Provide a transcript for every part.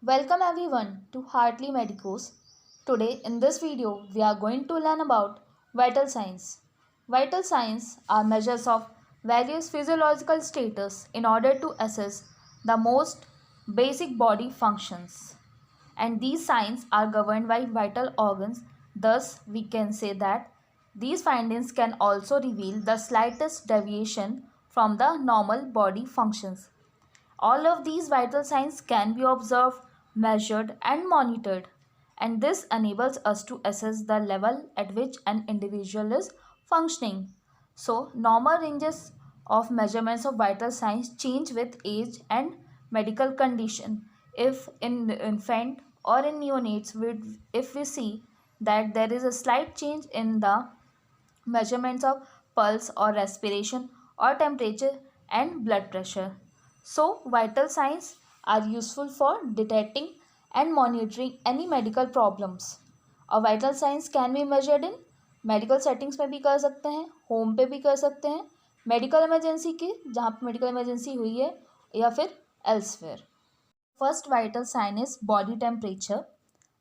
Welcome everyone to Heartly Medicos. Today in this video we are going to learn about vital signs. Vital signs are measures of various physiological status in order to assess the most basic body functions. And these signs are governed by vital organs. Thus we can say that these findings can also reveal the slightest deviation from the normal body functions. All of these vital signs can be observed, measured, and monitored, and this enables us to assess the level at which an individual is functioning. So, normal ranges of measurements of vital signs change with age and medical condition. If in infant or in neonates, if we see that there is a slight change in the measurements of pulse or respiration or temperature and blood pressure. So, vital signs are useful for detecting and monitoring any medical problems. और vital signs can be measured in medical settings में भी कर सकते हैं, home पे भी कर सकते हैं, मेडिकल इमरजेंसी के जहाँ पे मेडिकल इमरजेंसी हुई है या फिर elsewhere. First vital sign is body temperature.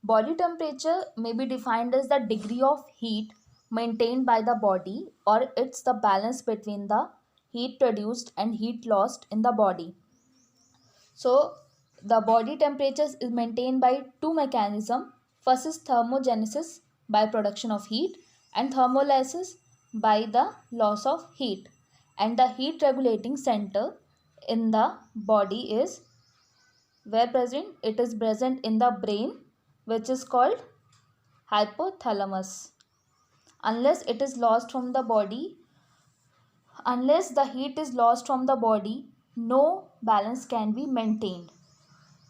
Body temperature may be defined as the degree of heat maintained by the body, or it's the balance between the heat produced and heat lost in the body. So the body temperature is maintained by two mechanisms. First is thermogenesis by production of heat and thermolysis by the loss of heat. And the heat regulating center in the body is where present? It is present in the brain, which is called hypothalamus. Unless it is lost from the body, unless the heat is lost from the body, no balance can be maintained.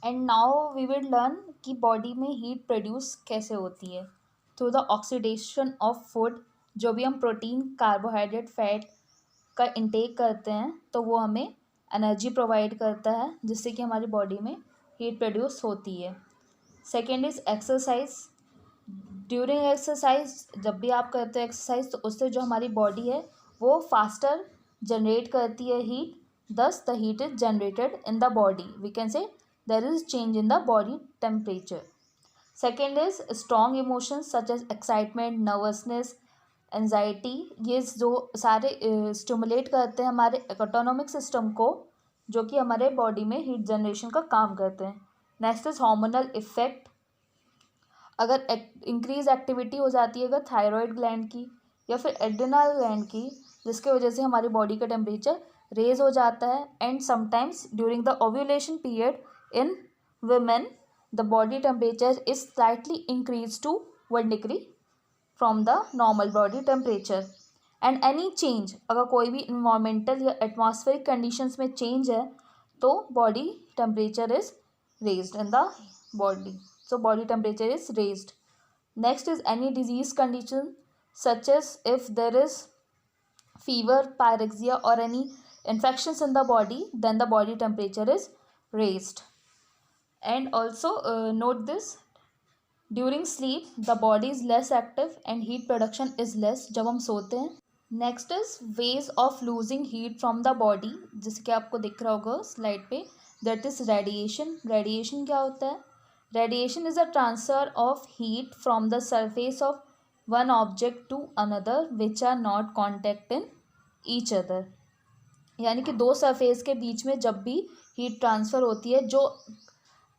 And now we will learn कि body में heat produce कैसे होती है through the oxidation of food. जो भी हम protein, carbohydrate, fat का intake करते हैं तो वो हमें एनर्जी प्रोवाइड करता है जिससे कि हमारी बॉडी में हीट प्रोड्यूस होती है. Second is exercise. During exercise, जब भी आप करते हो एक्सरसाइज तो उससे जो हमारी बॉडी है वो फास्टर जनरेट करती है heat. Thus the heat is generated in the body. We can say there is change in the body temperature. Second is strong emotions such as excitement, nervousness, anxiety. ये जो सारे stimulate करते हैं हमारे autonomic system को, जो कि हमारे बॉडी में हीट जनरेशन का काम करते हैं. Next is hormonal effect. अगर इंक्रीज एक्टिविटी हो जाती है अगर थायराइड ग्लैंड की या फिर एड्रिनल ग्लैंड की, जिसके वजह से हमारी बॉडी का टेम्परेचर रेज हो जाता है. And sometimes during the ovulation period in women the body temperature is slightly increase to 1 degree from the normal body temperature. And any change, अगर कोई भी इन्वामेंटल या एटमॉस्फेरिक कंडीशंस में चेंज है तो body temperature is raised in the body. So body temperature is raised. Next is any disease condition such as if there is fever, pyrexia or any infections in the body, then the body temperature is raised. And also note this, during sleep the body is less active and heat production is less जब हम सोते हैं. Next is ways of losing heat from the body, जैसे कि आपको दिख रहा होगा स्लाइड पे. That is radiation. रेडिएशन क्या होता है? Radiation is a transfer of heat from the surface of one object to another which are not contact in each other. यानी कि दो सरफेस के बीच में जब भी हीट ट्रांसफ़र होती है जो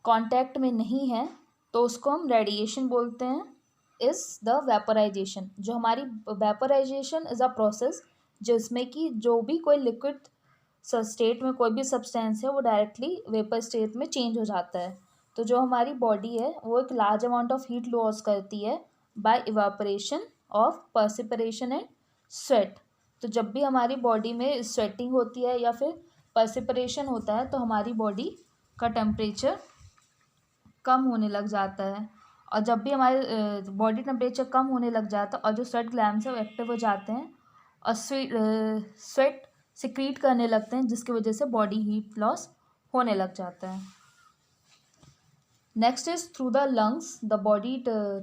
कांटेक्ट में नहीं है तो उसको हम रेडिएशन बोलते हैं. Is the vaporization. जो हमारी वेपराइजेशन इज़ अ प्रोसेस जिसमें कि जो भी कोई लिक्विड स्टेट में कोई भी सब्सटेंस है वो डायरेक्टली वेपर स्टेट में चेंज हो जाता है. तो जो हमारी बॉडी है वो एक large amount of heat loss करती है by evaporation of perspiration and sweat. तो जब भी हमारी बॉडी में स्वेटिंग होती है या फिर पर्सिपरेशन होता है तो हमारी बॉडी का टेम्परेचर कम होने लग जाता है. और जब भी हमारे बॉडी टेम्परेचर कम होने लग जाता है और जो स्वेट ग्लैंड्स है वो एक्टिव हो जाते हैं और स्वेट सिक्रीट करने लगते हैं जिसकी वजह से बॉडी हीट लॉस होने लग जाता है. Next is through the lungs, the body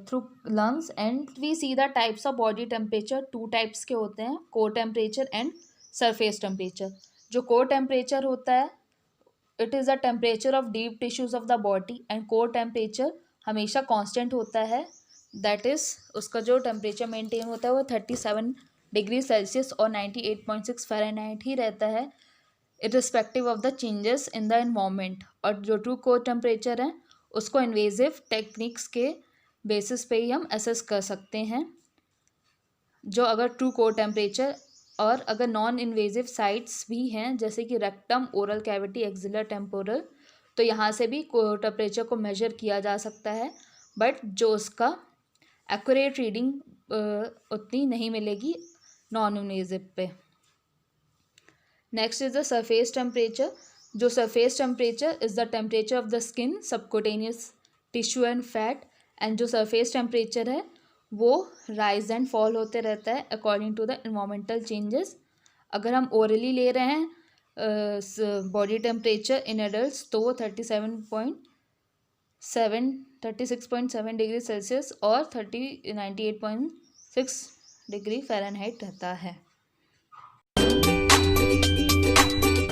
through lungs, and we see the types of body temperature. 2 types के होते हैं, core temperature and surface temperature. जो core temperature होता है it is the temperature of deep tissues of the body and core temperature हमेशा constant होता है, that is उसका जो टेम्परेचर मेंटेन होता है वो 37 डिग्री सेल्सियस और 98.6 फ़ारेनहाइट ही रहता है, irrespective of the changes in the environment. और जो ट्रू कोर टेम्परेचर है उसको इन्वेजिव टेक्निक्स के बेसिस पे ही हम असेस कर सकते हैं। जो अगर ट्रू कोर टेम्परेचर और अगर नॉन इन्वेजिव साइट्स भी हैं जैसे कि रेक्टम, ओरल कैविटी, एक्सिलर, टेम्पोरल, तो यहाँ से भी कोर टेम्परेचर को मेजर किया जा सकता है, बट जो उसका एक्यूरेट रीडिंग उतनी नहीं मिलेगी नॉन इन्वेजिव पे। Next is the surface temperature. जो surface temperature is the temperature of the skin, subcutaneous tissue and fat. And जो सरफेस टेम्परेचर है वो राइज एंड फॉल होते रहता है according to the environmental changes. अगर हम ओरली ले रहे हैं बॉडी टेम्परेचर इन एडल्ट तो वो 36.7 डिग्री सेल्सियस और 98.6 डिग्री फ़ारेनहाइट रहता है।